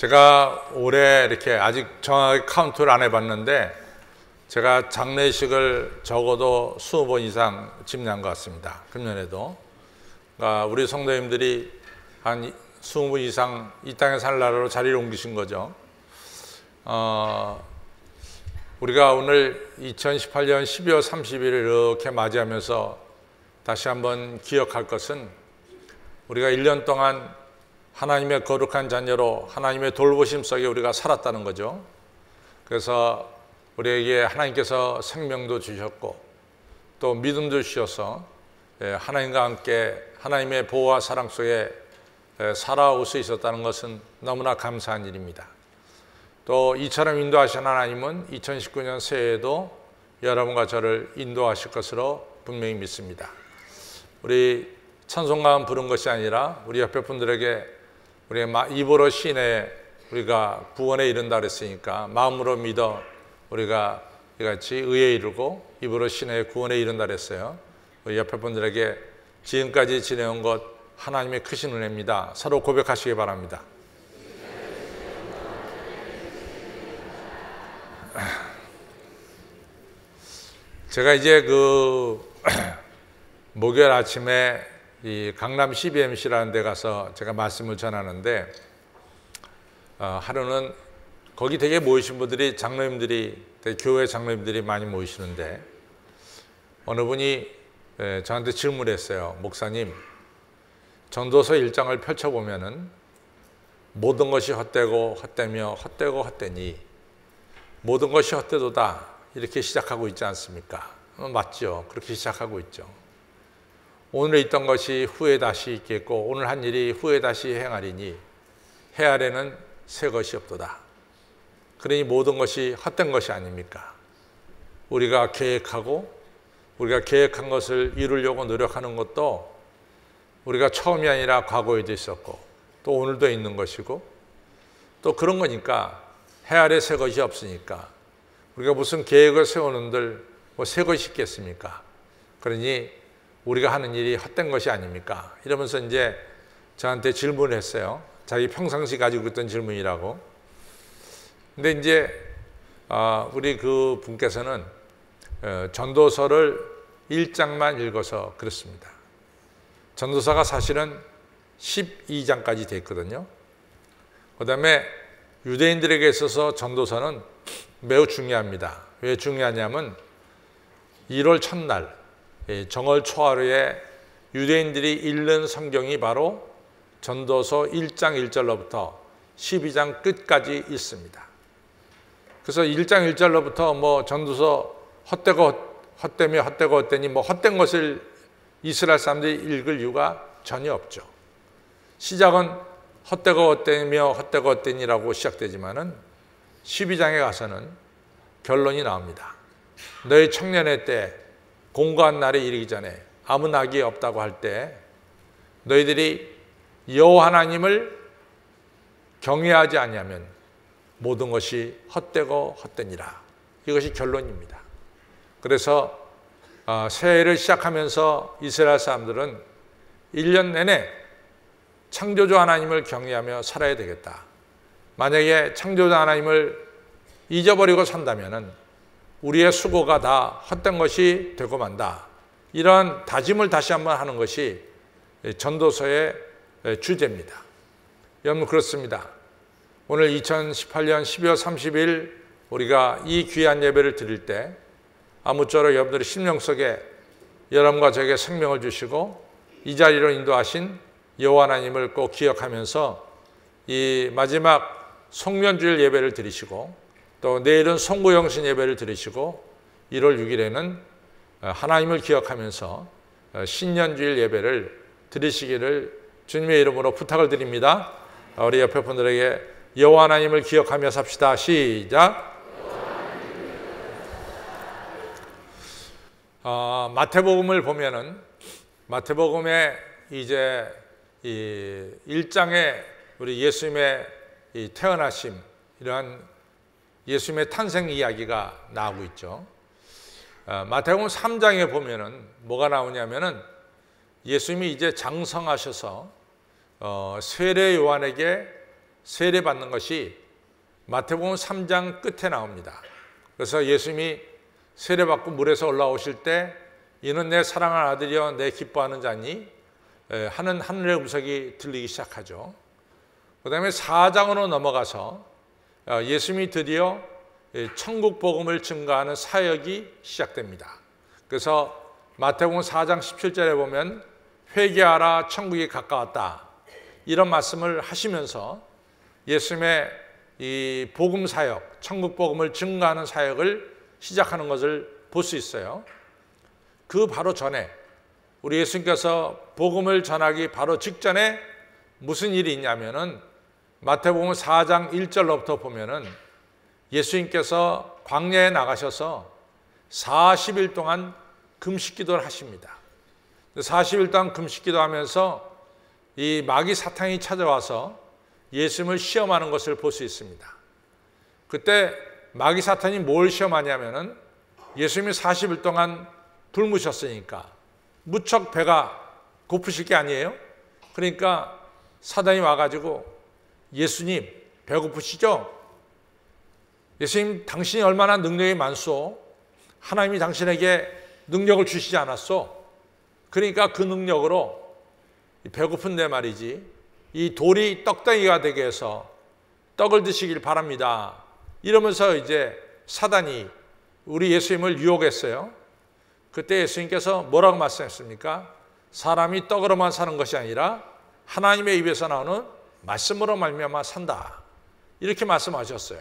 제가 올해 이렇게 아직 정확하게 카운트를 안 해봤는데 제가 장례식을 적어도 20번 이상 집례한 것 같습니다. 금년에도. 그러니까 우리 성도님들이 한 20번 이상 이 땅에 살 나라로 자리를 옮기신 거죠. 우리가 오늘 2018년 12월 30일을 이렇게 맞이하면서 다시 한번 기억할 것은 우리가 1년 동안 하나님의 거룩한 자녀로 하나님의 돌보심 속에 우리가 살았다는 거죠. 그래서 우리에게 하나님께서 생명도 주셨고 또 믿음도 주셔서 하나님과 함께 하나님의 보호와 사랑 속에 살아올 수 있었다는 것은 너무나 감사한 일입니다. 또 이처럼 인도하신 하나님은 2019년 새해에도 여러분과 저를 인도하실 것으로 분명히 믿습니다. 우리 찬송가만 부른 것이 아니라 우리 옆에 분들에게 우리 입으로 신에 우리가 구원에 이른다 그랬으니까 마음으로 믿어 우리가 이같이 의에 이르고 입으로 신에 구원에 이른다 그랬어요. 우리 옆에 분들에게 지금까지 지내온 것 하나님의 크신 은혜입니다. 서로 고백하시기 바랍니다. 제가 이제 목요일 아침에 이 강남 CBMC라는 데 가서 제가 말씀을 전하는데 하루는 거기 되게 모이신 분들이 장로님들이 교회 장로님들이 많이 모이시는데 어느 분이 저한테 질문을 했어요. 목사님, 전도서 1장을 펼쳐보면은 모든 것이 헛되고 헛되며 헛되고 헛되니 모든 것이 헛되도다 이렇게 시작하고 있지 않습니까? 맞죠. 그렇게 시작하고 있죠. 오늘 있던 것이 후에 다시 있겠고 오늘 한 일이 후에 다시 행하리니 해 아래는 새 것이 없도다. 그러니 모든 것이 헛된 것이 아닙니까? 우리가 계획하고 우리가 계획한 것을 이루려고 노력하는 것도 우리가 처음이 아니라 과거에도 있었고 또 오늘도 있는 것이고 또 그런 거니까 해 아래 새 것이 없으니까 우리가 무슨 계획을 세우는들 뭐 새 것이 있겠습니까? 그러니 우리가 하는 일이 헛된 것이 아닙니까? 이러면서 이제 저한테 질문을 했어요. 자기 평상시 가지고 있던 질문이라고. 근데 이제 우리 그 분께서는 전도서를 1장만 읽어서 그렇습니다. 전도서가 사실은 12장까지 돼 있거든요. 그 다음에 유대인들에게 있어서 전도서는 매우 중요합니다. 왜 중요하냐면 1월 첫날 정월 초하루에 유대인들이 읽는 성경이 바로 전도서 1장 1절로부터 12장 끝까지 있습니다. 그래서 1장 1절로부터 뭐 전도서 헛되며 헛되고 헛되니 뭐 헛된 것을 이스라엘 사람들이 읽을 이유가 전혀 없죠. 시작은 헛되고 헛되며 헛되고 헛되니라고 시작되지만은 12장에 가서는 결론이 나옵니다. 너희 청년의 때 공고한 날에 이르기 전에 아무 낙이 없다고 할 때 너희들이 여호와 하나님을 경외하지 아니하면 모든 것이 헛되고 헛되니라. 이것이 결론입니다. 그래서 새해를 시작하면서 이스라엘 사람들은 1년 내내 창조주 하나님을 경외하며 살아야 되겠다. 만약에 창조주 하나님을 잊어버리고 산다면 우리의 수고가 다 헛된 것이 되고 만다. 이런 다짐을 다시 한번 하는 것이 전도서의 주제입니다. 여러분 그렇습니다. 오늘 2018년 12월 30일 우리가 이 귀한 예배를 드릴 때 아무쪼록 여러분들의 심령 속에 여러분과 저에게 생명을 주시고 이 자리로 인도하신 여호와 하나님을 꼭 기억하면서 이 마지막 송년주일 예배를 드리시고 또 내일은 송구영신 예배를 드리시고 1월 6일에는 하나님을 기억하면서 신년주일 예배를 드리시기를 주님의 이름으로 부탁을 드립니다. 우리 옆에 분들에게 여호와 하나님을 기억하며 삽시다. 시작. 마태복음을 보면은 마태복음에 이제 이 1장에 우리 예수님의 이 태어나심 이러한 예수님의 탄생 이야기가 나오고 있죠. 마태복음 3장에 보면은 뭐가 나오냐면은 예수님이 이제 장성하셔서 세례 요한에게 세례받는 것이 마태복음 3장 끝에 나옵니다. 그래서 예수님이 세례받고 물에서 올라오실 때 이는 내 사랑하는 아들이여 내 기뻐하는 자니 하는 하늘의 음성이 들리기 시작하죠. 그 다음에 4장으로 넘어가서 예수님이 드디어 천국 복음을 증거하는 사역이 시작됩니다. 그래서 마태복음 4장 17절에 보면 회개하라 천국이 가까웠다 이런 말씀을 하시면서 예수님의 이 복음 사역, 천국 복음을 증거하는 사역을 시작하는 것을 볼 수 있어요. 그 바로 전에 우리 예수님께서 복음을 전하기 바로 직전에 무슨 일이 있냐면은 마태복음 4장 1절로부터 보면은 예수님께서 광야에 나가셔서 40일 동안 금식기도를 하십니다. 40일 동안 금식기도하면서 이 마귀 사탄이 찾아와서 예수님을 시험하는 것을 볼 수 있습니다. 그때 마귀 사탄이 뭘 시험하냐면은 예수님이 40일 동안 굶으셨으니까 무척 배가 고프실 게 아니에요? 그러니까 사단이 와가지고 예수님 배고프시죠? 예수님 당신이 얼마나 능력이 많소? 하나님이 당신에게 능력을 주시지 않았소? 그러니까 그 능력으로 배고픈데 말이지 이 돌이 떡덩이가 되게 해서 떡을 드시길 바랍니다. 이러면서 이제 사단이 우리 예수님을 유혹했어요. 그때 예수님께서 뭐라고 말씀했습니까? 사람이 떡으로만 사는 것이 아니라 하나님의 입에서 나오는 말씀으로 말미암아 산다. 이렇게 말씀하셨어요.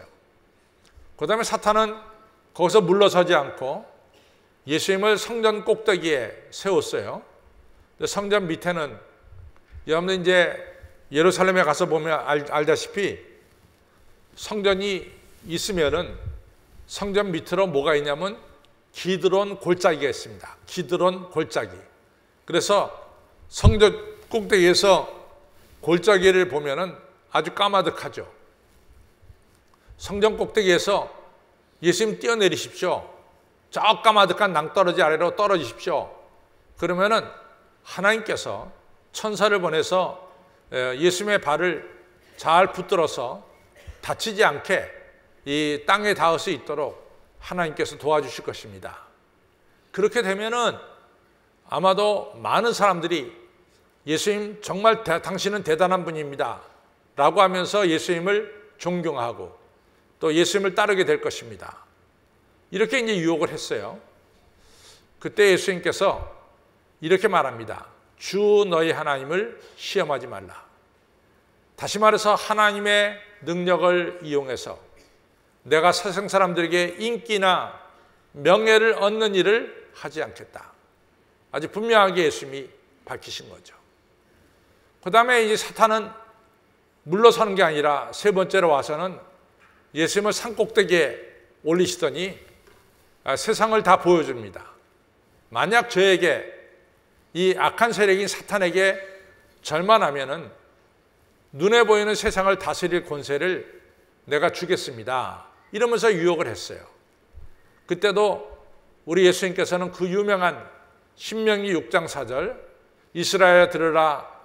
그 다음에 사탄은 거기서 물러서지 않고 예수님을 성전 꼭대기에 세웠어요. 성전 밑에는 여러분들 이제 예루살렘에 가서 보면 알다시피 성전이 있으면은 성전 밑으로 뭐가 있냐면 기드론 골짜기가 있습니다. 기드론 골짜기. 그래서 성전 꼭대기에서 골짜기를 보면은 아주 까마득하죠. 성전 꼭대기에서 예수님 뛰어내리십시오. 저 까마득한 낭떠러지 아래로 떨어지십시오. 그러면은 하나님께서 천사를 보내서 예수님의 발을 잘 붙들어서 다치지 않게 이 땅에 닿을 수 있도록 하나님께서 도와주실 것입니다. 그렇게 되면은 아마도 많은 사람들이 예수님 정말 당신은 대단한 분입니다 라고 하면서 예수님을 존경하고 또 예수님을 따르게 될 것입니다. 이렇게 이제 유혹을 했어요. 그때 예수님께서 이렇게 말합니다. 주 너희 하나님을 시험하지 말라. 다시 말해서 하나님의 능력을 이용해서 내가 세상 사람들에게 인기나 명예를 얻는 일을 하지 않겠다. 아주 분명하게 예수님이 밝히신 거죠. 그 다음에 이제 사탄은 물러서는 게 아니라 세 번째로 와서는 예수님을 산꼭대기에 올리시더니 세상을 다 보여줍니다. 만약 저에게 이 악한 세력인 사탄에게 절만하면은 눈에 보이는 세상을 다스릴 권세를 내가 주겠습니다. 이러면서 유혹을 했어요. 그때도 우리 예수님께서는 그 유명한 신명기 6장 4절 이스라엘아 들으라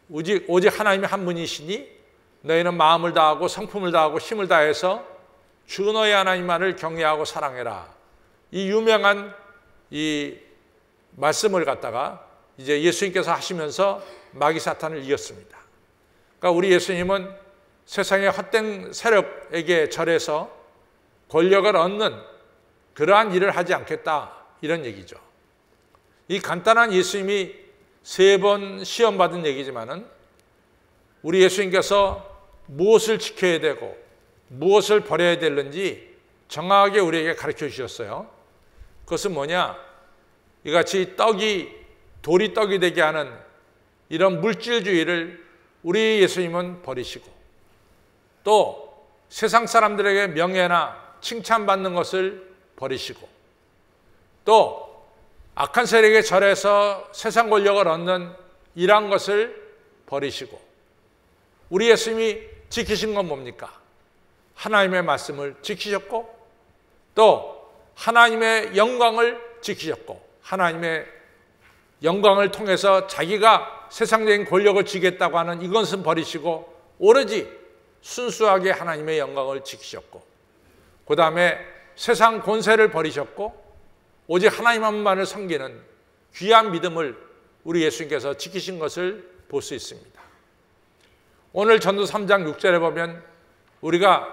오직 하나님이 한 분이시니 너희는 마음을 다하고 성품을 다하고 힘을 다해서 주 너희 하나님만을 경외하고 사랑해라. 이 유명한 이 말씀을 갖다가 이제 예수님께서 하시면서 마귀 사탄을 이겼습니다. 그러니까 우리 예수님은 세상의 헛된 세력에게 절해서 권력을 얻는 그러한 일을 하지 않겠다 이런 얘기죠. 이 간단한 예수님이 3번 시험받은 얘기지만은 우리 예수님께서 무엇을 지켜야 되고 무엇을 버려야 되는지 정확하게 우리에게 가르쳐 주셨어요. 그것은 뭐냐? 이같이 돌이 떡이 되게 하는 이런 물질주의를 우리 예수님은 버리시고 또 세상 사람들에게 명예나 칭찬받는 것을 버리시고 또 악한 세력에 절해서 세상 권력을 얻는 이러한 것을 버리시고 우리 예수님이 지키신 건 뭡니까? 하나님의 말씀을 지키셨고 또 하나님의 영광을 지키셨고 하나님의 영광을 통해서 자기가 세상적인 권력을 쥐겠다고 하는 이것은 버리시고 오로지 순수하게 하나님의 영광을 지키셨고, 그 다음에 세상 권세를 버리셨고 오직 하나님만을 섬기는 귀한 믿음을 우리 예수님께서 지키신 것을 볼 수 있습니다. 오늘 전도 3장 6절에 보면 우리가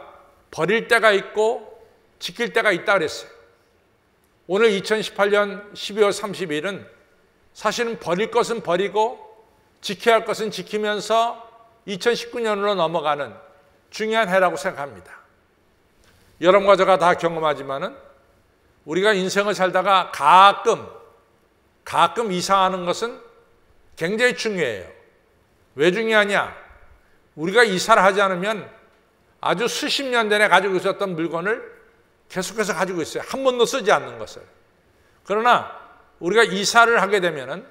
버릴 때가 있고 지킬 때가 있다 그랬어요. 오늘 2018년 12월 30일은 사실은 버릴 것은 버리고 지켜야 할 것은 지키면서 2019년으로 넘어가는 중요한 해라고 생각합니다. 여러분과 제가 다 경험하지만은 우리가 인생을 살다가 가끔 이사하는 것은 굉장히 중요해요. 왜 중요하냐? 우리가 이사를 하지 않으면 아주 수십 년 전에 가지고 있었던 물건을 계속해서 가지고 있어요. 한 번도 쓰지 않는 것을. 그러나 우리가 이사를 하게 되면은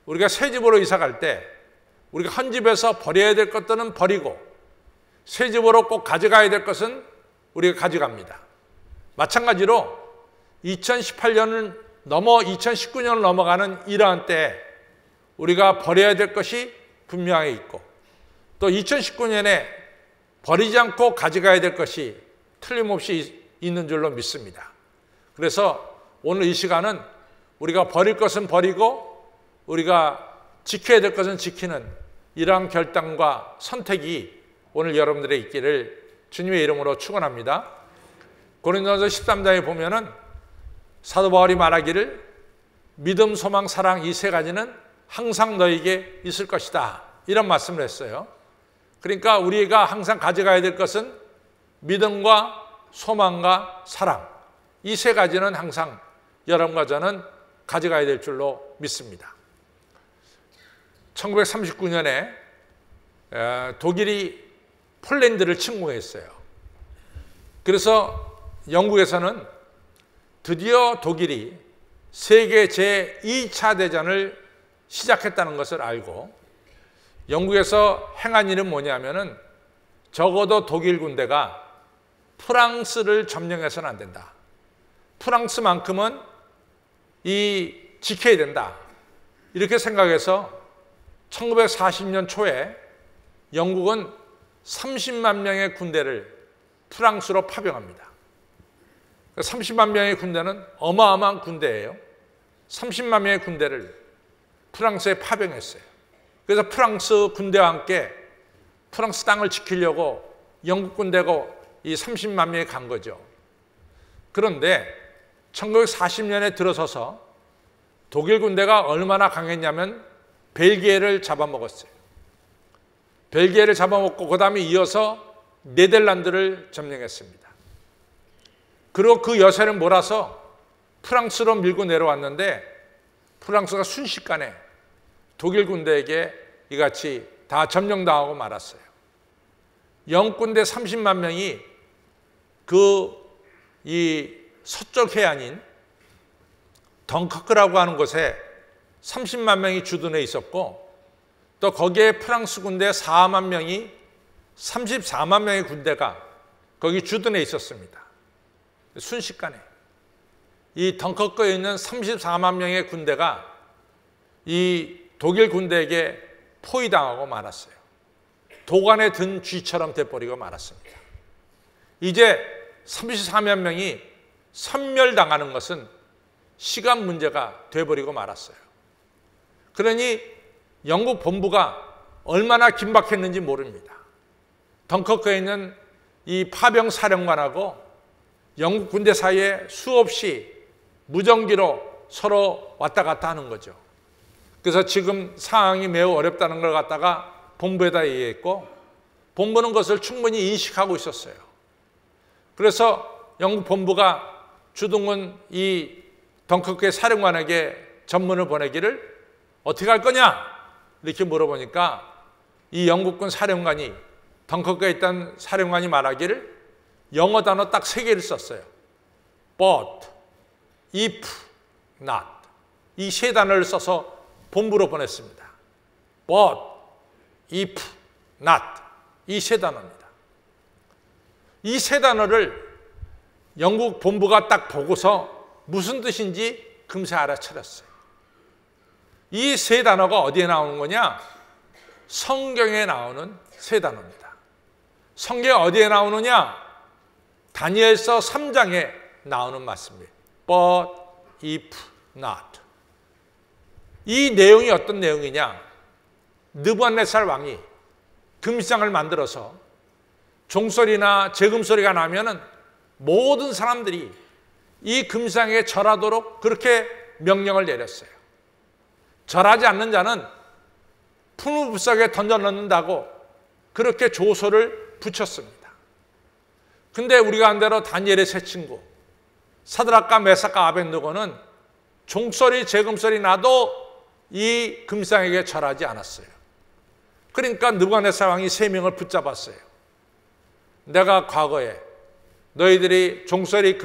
우리가 새 집으로 이사 갈 때 우리가 한 집에서 버려야 될 것들은 버리고 새 집으로 꼭 가져가야 될 것은 우리가 가져갑니다. 마찬가지로 2018년을 넘어 2019년을 넘어가는 이러한 때 우리가 버려야 될 것이 분명히 있고 또 2019년에 버리지 않고 가져가야 될 것이 틀림없이 있는 줄로 믿습니다. 그래서 오늘 이 시간은 우리가 버릴 것은 버리고 우리가 지켜야 될 것은 지키는 이러한 결단과 선택이 오늘 여러분들의 있기를 주님의 이름으로 축원합니다. 고린도전서 13장에 보면은 사도 바울이 말하기를 믿음, 소망, 사랑 이 세 가지는 항상 너에게 있을 것이다. 이런 말씀을 했어요. 그러니까 우리가 항상 가져가야 될 것은 믿음과 소망과 사랑 이 세 가지는 항상 여러분과 저는 가져가야 될 줄로 믿습니다. 1939년에 독일이 폴란드를 침공했어요. 그래서 영국에서는 드디어 독일이 세계 제2차 대전을 시작했다는 것을 알고 영국에서 행한 일은 뭐냐면은 적어도 독일 군대가 프랑스를 점령해서는 안 된다. 프랑스만큼은 지켜야 된다. 이렇게 생각해서 1940년 초에 영국은 30만 명의 군대를 프랑스로 파병합니다. 30만 명의 군대는 어마어마한 군대예요. 30만 명의 군대를 프랑스에 파병했어요. 그래서 프랑스 군대와 함께 프랑스 땅을 지키려고 영국 군대가 이 30만 명이 간 거죠. 그런데 1940년에 들어서서 독일 군대가 얼마나 강했냐면 벨기에를 잡아먹었어요. 벨기에를 잡아먹고 그 다음에 이어서 네덜란드를 점령했습니다. 그리고 그 여세를 몰아서 프랑스로 밀고 내려왔는데 프랑스가 순식간에 독일 군대에게 이같이 다 점령당하고 말았어요. 영국 군대 30만 명이 이 서쪽 해안인 덩커크라고 하는 곳에 30만 명이 주둔해 있었고 또 거기에 프랑스 군대 4만 명이 34만 명의 군대가 거기 주둔해 있었습니다. 순식간에 이 덩커크에 있는 34만 명의 군대가 이 독일 군대에게 포위당하고 말았어요. 도관에 든 쥐처럼 돼버리고 말았습니다. 이제 34만 명이 섬멸당하는 것은 시간 문제가 돼버리고 말았어요. 그러니 영국 본부가 얼마나 긴박했는지 모릅니다. 덩커크에 있는 이 파병 사령관하고 영국 군대 사이에 수없이 무전기로 서로 왔다 갔다 하는 거죠. 그래서 지금 상황이 매우 어렵다는 걸 갖다가 본부에다 얘기했고 본부는 것을 충분히 인식하고 있었어요. 그래서 영국 본부가 주둔군 이 덩커크의 사령관에게 전문을 보내기를 어떻게 할 거냐 이렇게 물어보니까 이 영국군 사령관이 덩커크에 있던 사령관이 말하기를 영어 단어 딱 3개를 썼어요. But, if, not 이 3단어를 써서 본부로 보냈습니다. But, if, not 이 3단어입니다. 이 3단어를 영국 본부가 딱 보고서 무슨 뜻인지 금세 알아차렸어요. 이 3단어가 어디에 나오는 거냐? 성경에 나오는 3단어입니다. 성경에 어디에 나오느냐? 다니엘서 3장에 나오는 말씀입니다. But if not. 이 내용이 어떤 내용이냐? 느부갓네살 왕이 금상을 만들어서 종소리나 재금소리가 나면은 모든 사람들이 이 금상에 절하도록 그렇게 명령을 내렸어요. 절하지 않는 자는 풀무불석에 던져 넣는다고 그렇게 조서를 붙였습니다. 근데 우리가 한 대로 다니엘의 세 친구 사드락과 메삭과 아벳느고는 종소리 재금소리 나도 이 금상에게 절하지 않았어요. 그러니까 느부갓네살 왕이 세 명을 붙잡았어요. 내가 과거에 너희들이 종소리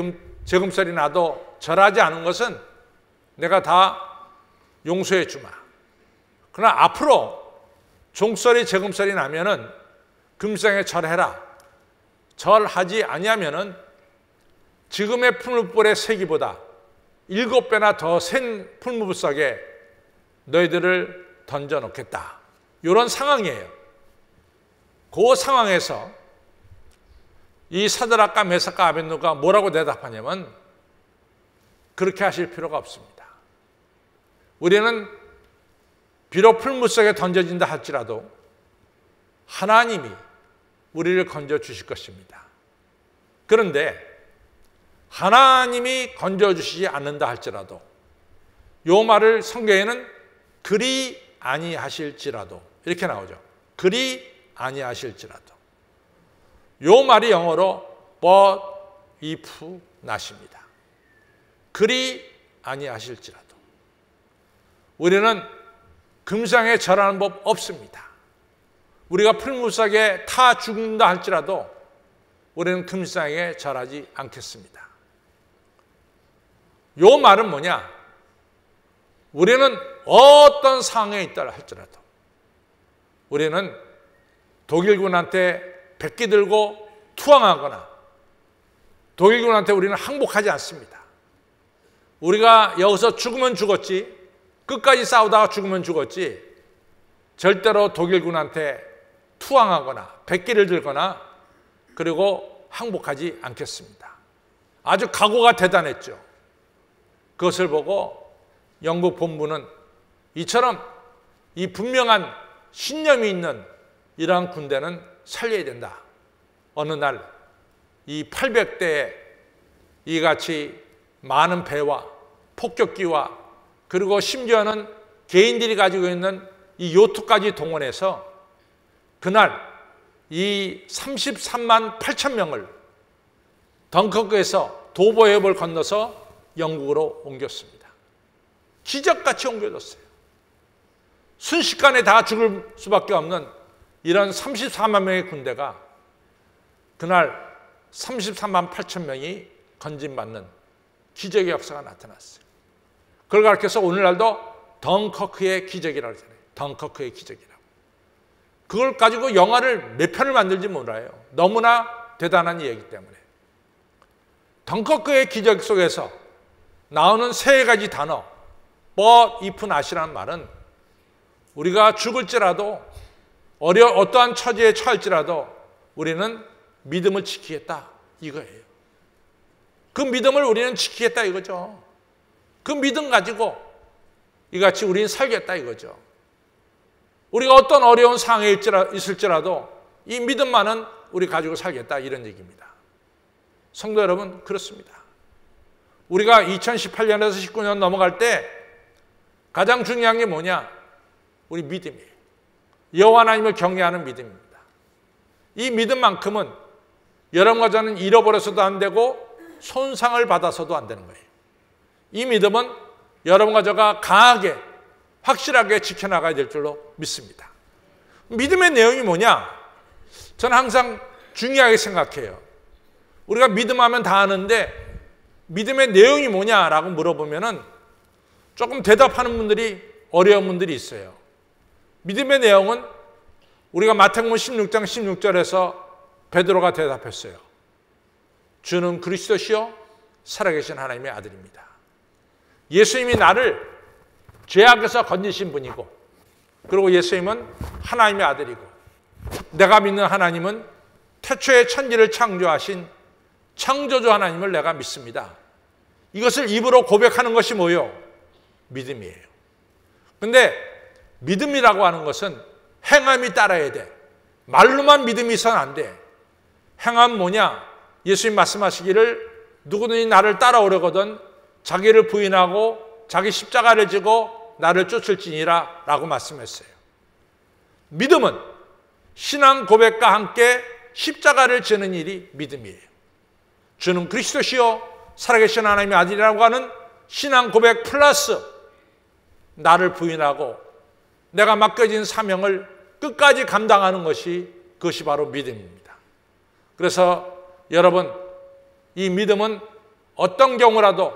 재금소리 나도 절하지 않은 것은 내가 다 용서해 주마. 그러나 앞으로 종소리 재금소리 나면은 금상에 절해라. 절하지 아니하면은 지금의 풀무불의 세기보다 7배나 더 센 풀무불석에 너희들을 던져 놓겠다. 이런 상황이에요. 그 상황에서 이 사드락과 메삭과 아벳느고가 뭐라고 대답하냐면 그렇게 하실 필요가 없습니다. 우리는 비록 풀무불석에 던져진다 할지라도 하나님이 우리를 건져 주실 것입니다. 그런데 하나님이 건져 주시지 않는다 할지라도 요 말을 성경에는 그리 아니하실지라도 이렇게 나오죠. 그리 아니하실지라도. 요 말이 영어로 but if not입니다. 그리 아니하실지라도. 우리는 금상에 절하는 법 없습니다. 우리가 풀무불석에 타 죽는다 할지라도 우리는 금상에 절하지 않겠습니다. 요 말은 뭐냐? 우리는 어떤 상황에 있다 할지라도 우리는 독일군한테 백기 들고 투항하거나 독일군한테 우리는 항복하지 않습니다. 우리가 여기서 죽으면 죽었지, 끝까지 싸우다가 죽으면 죽었지, 절대로 독일군한테 투항하거나 백기를 들거나 그리고 항복하지 않겠습니다. 아주 각오가 대단했죠. 그것을 보고 영국 본부는 이처럼 이 분명한 신념이 있는 이러한 군대는 살려야 된다. 어느 날 이 800대의 이같이 많은 배와 폭격기와 그리고 심지어는 개인들이 가지고 있는 이 요트까지 동원해서 그날 이 33만 8천 명을 덩커크에서 도보해협을 건너서 영국으로 옮겼습니다. 기적같이 옮겨졌어요. 순식간에 다 죽을 수밖에 없는 이런 34만 명의 군대가 그날 33만 8천 명이 건진받는 기적의 역사가 나타났어요. 그걸 가르쳐서 오늘날도 덩커크의 기적이라고 하잖아요. 덩커크의 기적이라고. 그걸 가지고 영화를 몇 편을 만들지 몰라요. 너무나 대단한 이야기이기 때문에. 덩커크의 기적 속에서 나오는 세 가지 단어, but if not이라는 말은 우리가 죽을지라도 어떠한 처지에 처할지라도 우리는 믿음을 지키겠다 이거예요. 그 믿음을 우리는 지키겠다 이거죠. 그 믿음 가지고 이같이 우리는 살겠다 이거죠. 우리가 어떤 어려운 상황에 있을지라도 이 믿음만은 우리 가지고 살겠다 이런 얘기입니다. 성도 여러분, 그렇습니다. 우리가 2018년에서 19년 넘어갈 때 가장 중요한 게 뭐냐? 우리 믿음이에요. 여호와 하나님을 경외하는 믿음입니다. 이 믿음만큼은 여러분과 저는 잃어버려서도 안 되고 손상을 받아서도 안 되는 거예요. 이 믿음은 여러분과 저가 강하게 확실하게 지켜나가야 될 줄로 믿습니다. 믿음의 내용이 뭐냐? 저는 항상 중요하게 생각해요. 우리가 믿음하면 다 아는데 믿음의 내용이 뭐냐라고 물어보면은 조금 대답하는 분들이 어려운 분들이 있어요. 믿음의 내용은 우리가 마태복음 16장 16절에서 베드로가 대답했어요. 주는 그리스도시요 살아계신 하나님의 아들입니다. 예수님이 나를 죄악에서 건지신 분이고 그리고 예수님은 하나님의 아들이고 내가 믿는 하나님은 태초에 천지를 창조하신 창조주 하나님을 내가 믿습니다. 이것을 입으로 고백하는 것이 뭐요? 믿음이에요. 근데 믿음이라고 하는 것은 행함이 따라야 돼. 말로만 믿음이 있어는 안 돼. 행함 뭐냐? 예수님 말씀하시기를 누구든지 나를 따라오려거든 자기를 부인하고 자기 십자가를 지고 나를 쫓을지니라 라고 말씀했어요. 믿음은 신앙 고백과 함께 십자가를 지는 일이 믿음이에요. 주는 그리스도시요 살아계신 하나님의 아들이라고 하는 신앙 고백 플러스 나를 부인하고 내가 맡겨진 사명을 끝까지 감당하는 것이 그것이 바로 믿음입니다. 그래서 여러분, 이 믿음은 어떤 경우라도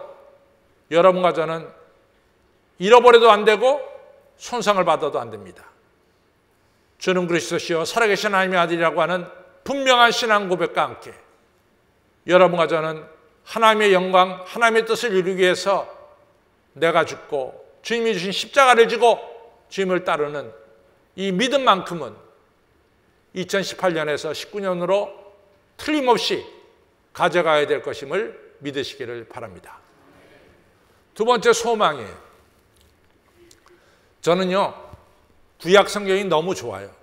여러분과 저는 잃어버려도 안 되고 손상을 받아도 안 됩니다. 주는 그리스도시요 살아계신 하나님의 아들이라고 하는 분명한 신앙 고백과 함께 여러분과 저는 하나님의 영광, 하나님의 뜻을 이루기 위해서 내가 죽고 주님이 주신 십자가를 지고 주님을 따르는 이 믿음만큼은 2018년에서 19년으로 틀림없이 가져가야 될 것임을 믿으시기를 바랍니다. 두 번째 소망이에요. 저는요, 구약 성경이 너무 좋아요.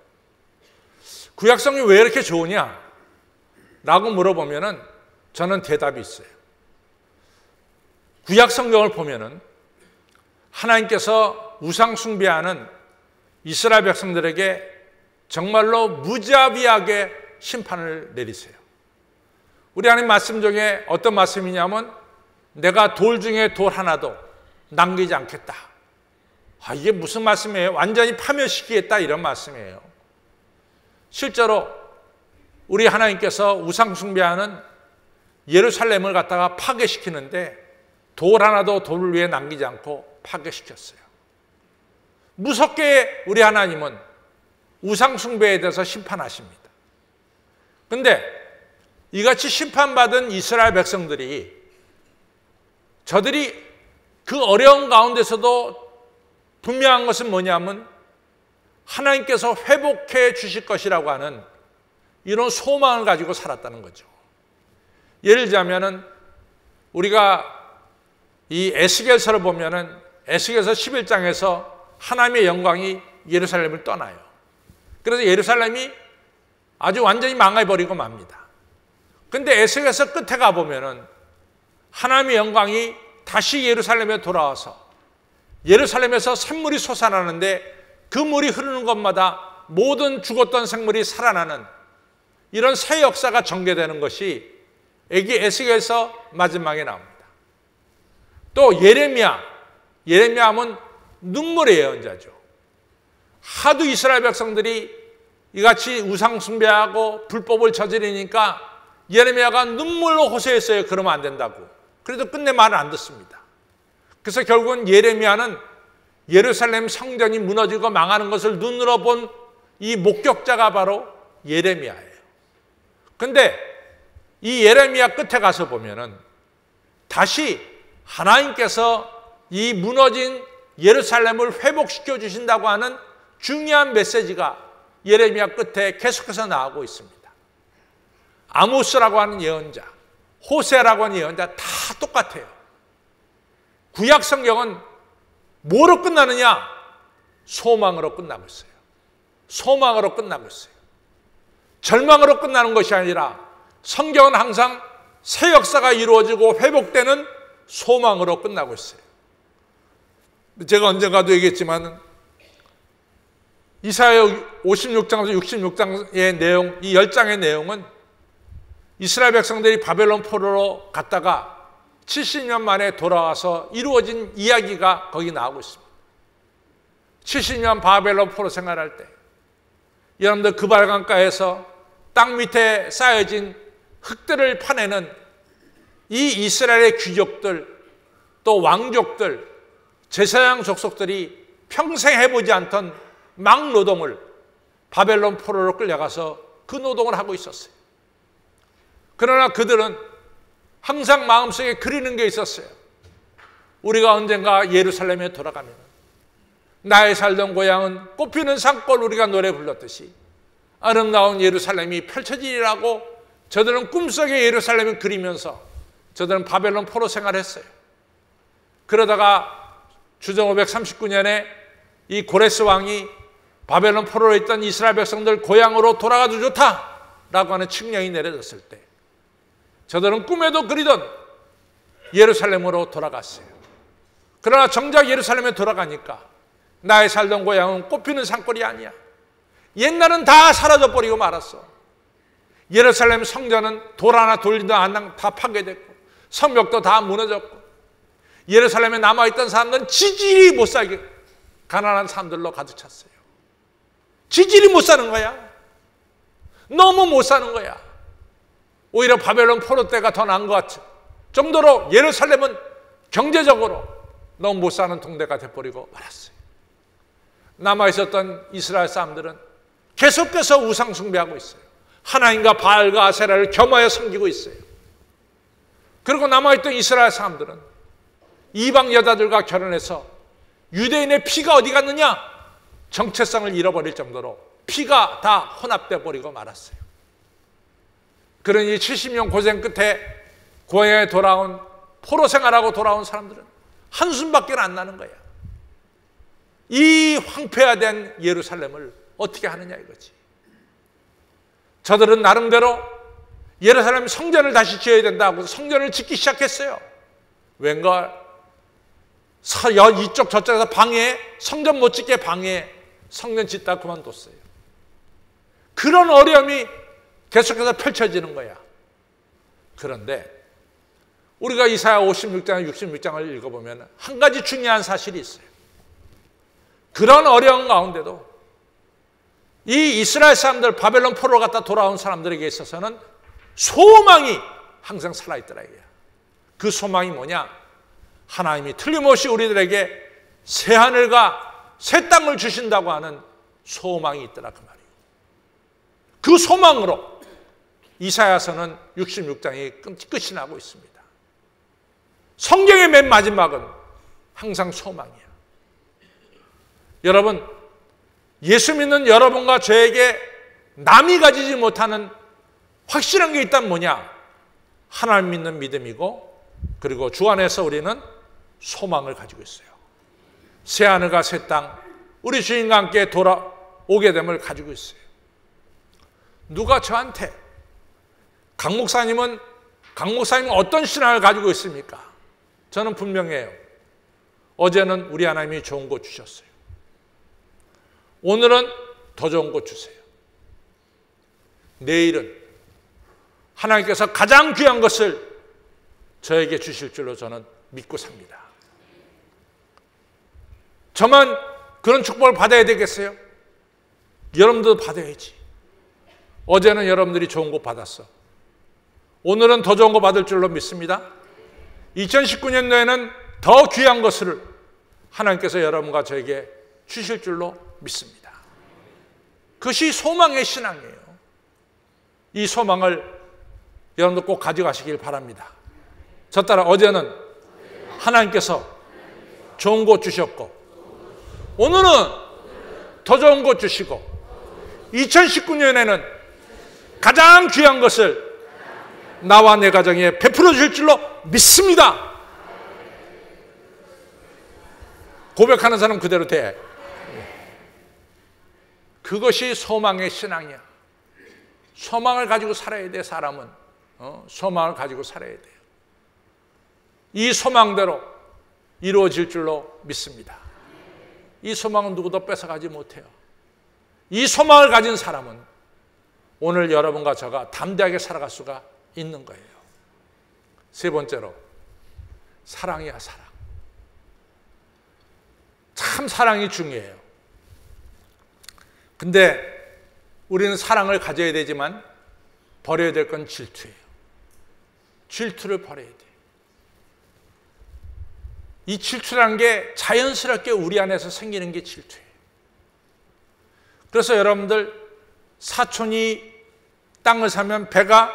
구약 성경이 왜 이렇게 좋으냐? 라고 물어보면은 저는 대답이 있어요. 구약 성경을 보면은 하나님께서 우상 숭배하는 이스라엘 백성들에게 정말로 무자비하게 심판을 내리세요. 우리 하나님 말씀 중에 어떤 말씀이냐면 내가 돌 중에 돌 하나도 남기지 않겠다. 이게 무슨 말씀이에요? 완전히 파멸시키겠다 이런 말씀이에요. 실제로 우리 하나님께서 우상 숭배하는 예루살렘을 갖다가 파괴시키는데 돌 하나도 돌 위에 남기지 않고 파괴시켰어요. 무섭게 우리 하나님은 우상 숭배에 대해서 심판하십니다. 그런데 이같이 심판받은 이스라엘 백성들이 저들이 그 어려운 가운데서도 분명한 것은 뭐냐면 하나님께서 회복해 주실 것이라고 하는 이런 소망을 가지고 살았다는 거죠. 예를 들자면은 우리가 이 에스겔서를 보면은 에스겔서 11장에서 하나님의 영광이 예루살렘을 떠나요. 그래서 예루살렘이 아주 완전히 망해버리고 맙니다. 근데 에스겔서 끝에 가보면은 하나님의 영광이 다시 예루살렘에 돌아와서 예루살렘에서 샘물이 솟아나는데 그 물이 흐르는 곳마다 모든 죽었던 생물이 살아나는 이런 새 역사가 전개되는 것이 여기 에스겔서 마지막에 나옵니다. 또 예레미야 하면 눈물의 예언자죠. 하도 이스라엘 백성들이 이같이 우상 숭배하고 불법을 저지르니까 예레미야가 눈물로 호소했어요. 그러면 안 된다고. 그래도 끝내 말을 안 듣습니다. 그래서 결국은 예레미야는 예루살렘 성전이 무너지고 망하는 것을 눈으로 본 이 목격자가 바로 예레미야예요. 그런데 이 예레미야 끝에 가서 보면은 다시 하나님께서 이 무너진 예루살렘을 회복시켜 주신다고 하는 중요한 메시지가 예레미야 끝에 계속해서 나오고 있습니다. 아모스라고 하는 예언자, 호세라고 하는 예언자 다 똑같아요. 구약 성경은 뭐로 끝나느냐? 소망으로 끝나고 있어요. 소망으로 끝나고 있어요. 절망으로 끝나는 것이 아니라 성경은 항상 새 역사가 이루어지고 회복되는 소망으로 끝나고 있어요. 제가 언젠가도 얘기했지만 이사야 56장에서 66장의 내용, 이 10장의 내용은 이스라엘 백성들이 바벨론 포로로 갔다가 70년 만에 돌아와서 이루어진 이야기가 거기 나오고 있습니다. 70년 바벨론 포로 생활할 때 여러분들 그 발강가에서 땅 밑에 쌓여진 흙들을 파내는 이 이스라엘의 귀족들 또 왕족들 제사장 족속들이 평생 해보지 않던 막노동을 바벨론 포로로 끌려가서 그 노동을 하고 있었어요. 그러나 그들은 항상 마음속에 그리는 게 있었어요. 우리가 언젠가 예루살렘에 돌아가면 나의 살던 고향은 꽃피는 산골 우리가 노래 불렀듯이 아름다운 예루살렘이 펼쳐지리라고 저들은 꿈속의 예루살렘을 그리면서 저들은 바벨론 포로 생활을 했어요. 그러다가 주전 539년에 이 고레스 왕이 바벨론 포로로 있던 이스라엘 백성들 고향으로 돌아가도 좋다라고 하는 칙령이 내려졌을 때 저들은 꿈에도 그리던 예루살렘으로 돌아갔어요. 그러나 정작 예루살렘에 돌아가니까 나의 살던 고향은 꽃피는 산골이 아니야. 옛날은 다 사라져버리고 말았어. 예루살렘 성전은 돌 하나 돌리도 안 다 파괴됐고 성벽도 다 무너졌고 예루살렘에 남아있던 사람들은 지질이 못 살게 가난한 사람들로 가득 찼어요. 지질이 못 사는 거야. 너무 못 사는 거야. 오히려 바벨론 포로 때가 더 나은 것 같은 정도로 예루살렘은 경제적으로 너무 못 사는 동네가 돼버리고 말았어요. 남아있었던 이스라엘 사람들은 계속해서 우상 숭배하고 있어요. 하나님과 바알과 아세라를 겸하여 섬기고 있어요. 그리고 남아있던 이스라엘 사람들은 이방 여자들과 결혼해서 유대인의 피가 어디 갔느냐? 정체성을 잃어버릴 정도로 피가 다 혼합돼 버리고 말았어요. 그러니 70년 고생 끝에 고향에 돌아온 포로 생활하고 돌아온 사람들은 한숨밖에 안 나는 거야. 이 황폐화된 예루살렘을 어떻게 하느냐 이거지. 저들은 나름대로 예루살렘 성전을 다시 지어야 된다고 성전을 짓기 시작했어요. 웬걸 이쪽 저쪽에서 방해해, 성전 못 짓게 방해해, 성전 짓다 그만뒀어요. 그런 어려움이 계속해서 펼쳐지는 거야. 그런데 우리가 이사야 56장, 66장을 읽어보면 한 가지 중요한 사실이 있어요. 그런 어려운 가운데도 이 이스라엘 사람들, 바벨론 포로로 갔다 돌아온 사람들에게 있어서는 소망이 항상 살아있더라 이거야. 그 소망이 뭐냐? 하나님이 틀림없이 우리들에게 새 하늘과 새 땅을 주신다고 하는 소망이 있더라 그 말이에요. 그 소망으로 이사야서는 66장이 끝이 나고 있습니다. 성경의 맨 마지막은 항상 소망이야. 여러분, 예수 믿는 여러분과 저에게 남이 가지지 못하는 확실한 게 있다면 뭐냐? 하나님 믿는 믿음이고 그리고 주 안에서 우리는 소망을 가지고 있어요. 새 하늘과 새 땅, 우리 주님과 함께 돌아오게 됨을 가지고 있어요. 누가 저한테 강 목사님은 어떤 신앙을 가지고 있습니까? 저는 분명해요. 어제는 우리 하나님이 좋은 것 주셨어요. 오늘은 더 좋은 것 주세요. 내일은 하나님께서 가장 귀한 것을 저에게 주실 줄로 저는 믿고 삽니다. 저만 그런 축복을 받아야 되겠어요? 여러분들도 받아야지. 어제는 여러분들이 좋은 거 받았어. 오늘은 더 좋은 거 받을 줄로 믿습니다. 2019년도에는 더 귀한 것을 하나님께서 여러분과 저에게 주실 줄로 믿습니다. 그것이 소망의 신앙이에요. 이 소망을 여러분들 꼭 가져가시길 바랍니다. 저 따라 어제는 하나님께서 좋은 것 주셨고 오늘은 더 좋은 것 주시고 2019년에는 가장 귀한 것을 나와 내 가정에 베풀어 주실 줄로 믿습니다. 고백하는 사람 그대로 돼. 그것이 소망의 신앙이야. 소망을 가지고 살아야 돼. 사람은 소망을 가지고 살아야 돼요. 이 소망대로 이루어질 줄로 믿습니다. 이 소망은 누구도 뺏어가지 못해요. 이 소망을 가진 사람은 오늘 여러분과 저가 담대하게 살아갈 수가 있는 거예요. 세 번째로 사랑이야. 사랑. 참 사랑이 중요해요. 근데 우리는 사랑을 가져야 되지만 버려야 될 건 질투예요. 질투를 버려야 돼요. 이 질투라는 게 자연스럽게 우리 안에서 생기는 게 질투예요. 그래서 여러분들 사촌이 땅을 사면 배가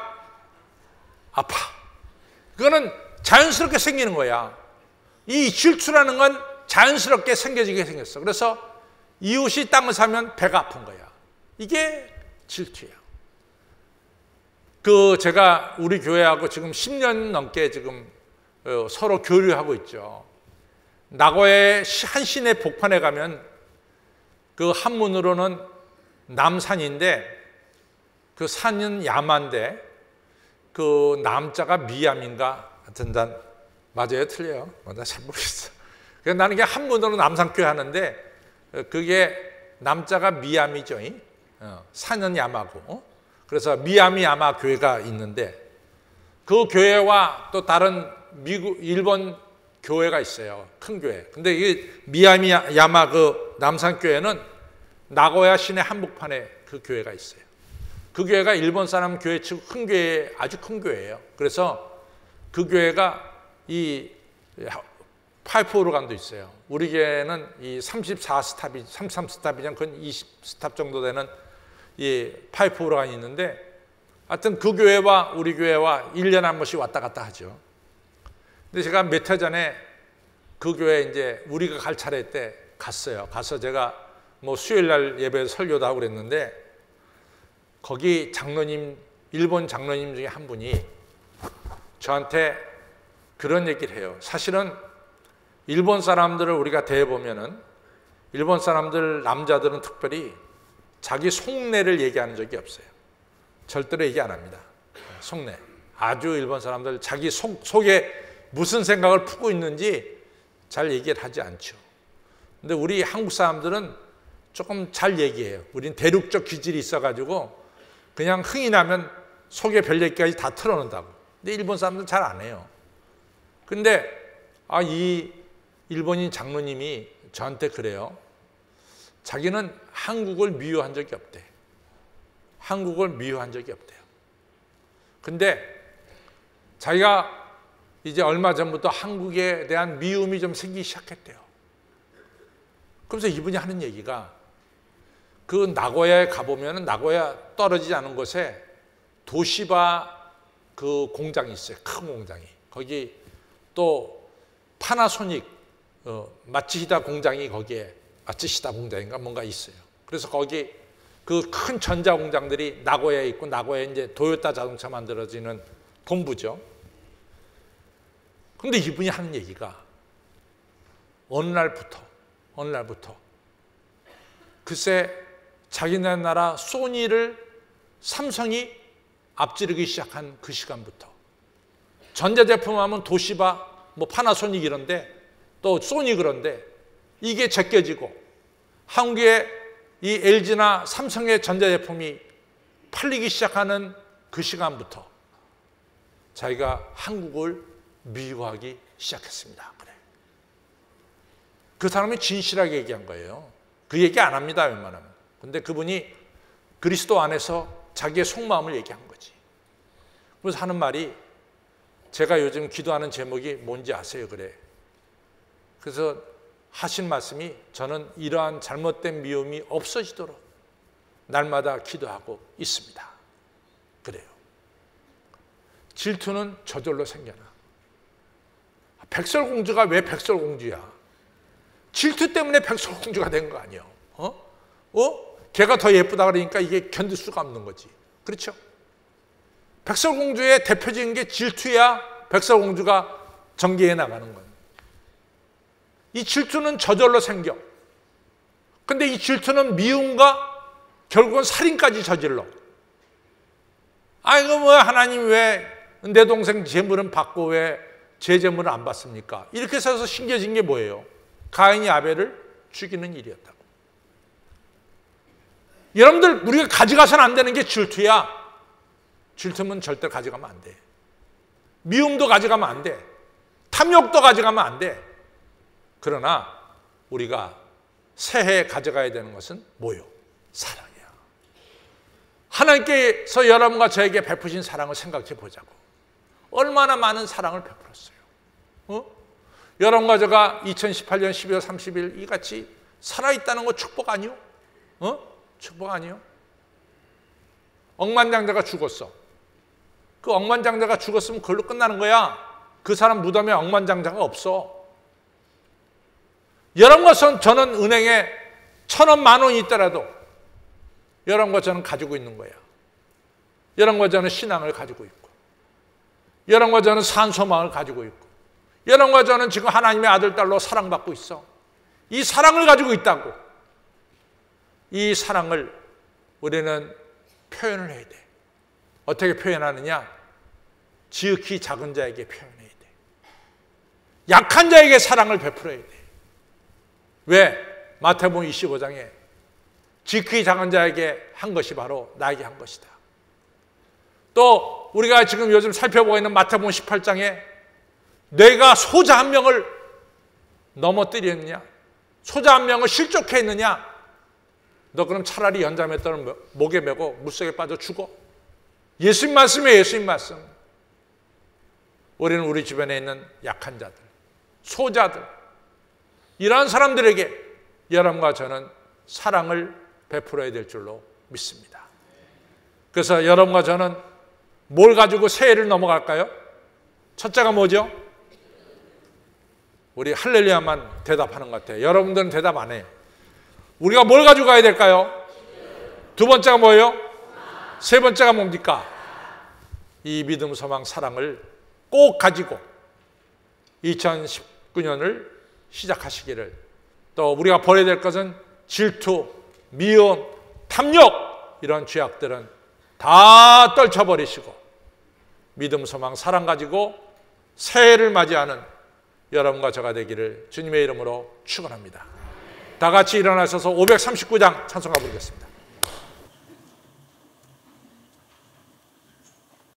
아파. 그거는 자연스럽게 생기는 거야. 이 질투라는 건 자연스럽게 생겨지게 생겼어. 그래서 이웃이 땅을 사면 배가 아픈 거야. 이게 질투예요. 제가 우리 교회하고 지금 10년 넘게 지금 서로 교류하고 있죠. 나고야의 한 시내 복판에 가면 그 한문으로는 남산인데 그 산은 야마인데 그 남자가 미암인가 하여튼 맞아요? 틀려요? 나 잘 모르겠어. 그래서 나는 그냥 한문으로 남산교회 하는데 그게 남자가 미암이죠. 산은 야마고. 그래서 미야미 야마 교회가 있는데 그 교회와 또 다른 일본 교회가 있어요. 큰 교회. 근데 이 미야미 야마 그 남산 교회는 나고야 시내 한복판에 그 교회가 있어요. 그 교회가 일본 사람 교회 치고 큰 교회, 아주 큰 교회예요. 그래서 그 교회가 이 파이프 오르간도 있어요. 우리 교회는 이 34스탑이 33스탑이면 그건 20스탑 정도 되는 이 파이프 오르간이 있는데 하여튼 그 교회와 우리 교회와 1년에 한 번씩 왔다 갔다 하죠. 근데 제가 몇 해 전에 그 교회 이제 우리가 갈 차례 때 갔어요. 가서 제가 뭐 수요일 날 예배 설교도 하고 그랬는데 거기 장로님, 일본 장로님 중에 한 분이 저한테 그런 얘기를 해요. 사실은 일본 사람들을 우리가 대해보면은 일본 사람들 남자들은 특별히 자기 속내를 얘기하는 적이 없어요. 절대로 얘기 안 합니다. 속내. 아주 일본 사람들 자기 속에 무슨 생각을 품고 있는지 잘 얘기를 하지 않죠. 근데 우리 한국 사람들은 조금 잘 얘기해요. 우린 대륙적 기질이 있어가지고 그냥 흥이 나면 속에 별 얘기까지 다 털어놓는다고. 근데 일본 사람들은 잘 안 해요. 근데 이 일본인 장로님이 저한테 그래요. 자기는 한국을 미워한 적이 없대. 한국을 미워한 적이 없대요. 근데 자기가 이제 얼마 전부터 한국에 대한 미움이 좀 생기기 시작했대요. 그래서 이분이 하는 얘기가 그 나고야에 가보면 나고야 떨어지지 않은 곳에 도시바 그 공장이 있어요. 큰 공장이. 거기 또 파나소닉 마츠히다 공장이 거기에 마츠히다 공장인가 뭔가 있어요. 그래서 거기 그 큰 전자 공장들이 나고야에 있고 나고야에 이제 도요타 자동차 만들어지는 본부죠. 근데 이분이 하는 얘기가 어느 날부터 글쎄 자기네 나라 소니를 삼성이 앞지르기 시작한 그 시간부터 전자제품 하면 도시바, 뭐 파나소닉 이런데 또 소니 그런데 이게 제껴지고 한국에 이 LG나 삼성의 전자제품이 팔리기 시작하는 그 시간부터 자기가 한국을 미워하기 시작했습니다. 그래. 그 사람이 진실하게 얘기한 거예요. 그 얘기 안 합니다, 웬만하면. 근데 그분이 그리스도 안에서 자기의 속마음을 얘기한 거지. 그래서 하는 말이 제가 요즘 기도하는 제목이 뭔지 아세요? 그래. 그래서 하신 말씀이 저는 이러한 잘못된 미움이 없어지도록 날마다 기도하고 있습니다. 그래요. 질투는 저절로 생겨나. 백설공주가 왜 백설공주야? 질투 때문에 백설공주가 된 거 아니에요. 걔가 더 예쁘다 그러니까 이게 견딜 수가 없는 거지. 그렇죠? 백설공주의 대표적인 게 질투야 백설공주가 전개해 나가는 거예요. 이 질투는 저절로 생겨. 근데 이 질투는 미움과 결국은 살인까지 저질러. 이거 뭐 하나님 왜 내 동생 재물은 받고 왜 제 재물을 안 받습니까? 이렇게 해서 신겨진 게 뭐예요? 가인이 아벨을 죽이는 일이었다고. 여러분들 우리가 가져가서는 안 되는 게 질투야. 질투면 절대 가져가면 안 돼. 미움도 가져가면 안 돼. 탐욕도 가져가면 안 돼. 그러나 우리가 새해 가져가야 되는 것은 뭐요? 사랑이야. 하나님께서 여러분과 저에게 베푸신 사랑을 생각해 보자고. 얼마나 많은 사랑을 베풀었어요. 여러분과 제가 2018년 12월 30일 이같이 살아있다는 거 축복 아니요? 축복 아니요? 억만장자가 죽었어. 그 억만장자가 죽었으면 그걸로 끝나는 거야. 그 사람 무덤에 억만장자가 없어. 여러분과 저는 은행에 1,000원, 10,000원이 있더라도 여러분과 저는 가지고 있는 거예요. 여러분과 저는 신앙을 가지고 있고, 여러분과 저는 산소망을 가지고 있고, 여러분과 저는 지금 하나님의 아들, 딸로 사랑받고 있어. 이 사랑을 가지고 있다고. 이 사랑을 우리는 표현을 해야 돼. 어떻게 표현하느냐? 지극히 작은 자에게 표현해야 돼. 약한 자에게 사랑을 베풀어야 돼. 왜? 마태복음 25장에 지극히 작은 자에게 한 것이 바로 나에게 한 것이다. 또 우리가 지금 요즘 살펴보고 있는 마태복음 18장에 내가 소자 한 명을 넘어뜨렸느냐? 소자 한 명을 실족해 있느냐? 너 그럼 차라리 연자맷돌을 목에 메고 물속에 빠져 죽어. 예수님 말씀이에요. 예수님 말씀. 우리는 우리 주변에 있는 약한 자들, 소자들, 이러한 사람들에게 여러분과 저는 사랑을 베풀어야 될 줄로 믿습니다. 그래서 여러분과 저는 뭘 가지고 새해를 넘어갈까요? 첫째가 뭐죠? 우리 할렐루야만 대답하는 것 같아요. 여러분들은 대답 안 해요. 우리가 뭘 가지고 가야 될까요? 두 번째가 뭐예요? 세 번째가 뭡니까? 이 믿음, 소망, 사랑을 꼭 가지고 2019년을 시작하시기를, 또 우리가 버려야 될 것은 질투, 미움, 탐욕, 이런 죄악들은 다 떨쳐버리시고 믿음, 소망, 사랑 가지고 새해를 맞이하는 여러분과 저가 되기를 주님의 이름으로 축원합니다. 다 같이 일어나셔서 539장 찬송가 부르겠습니다.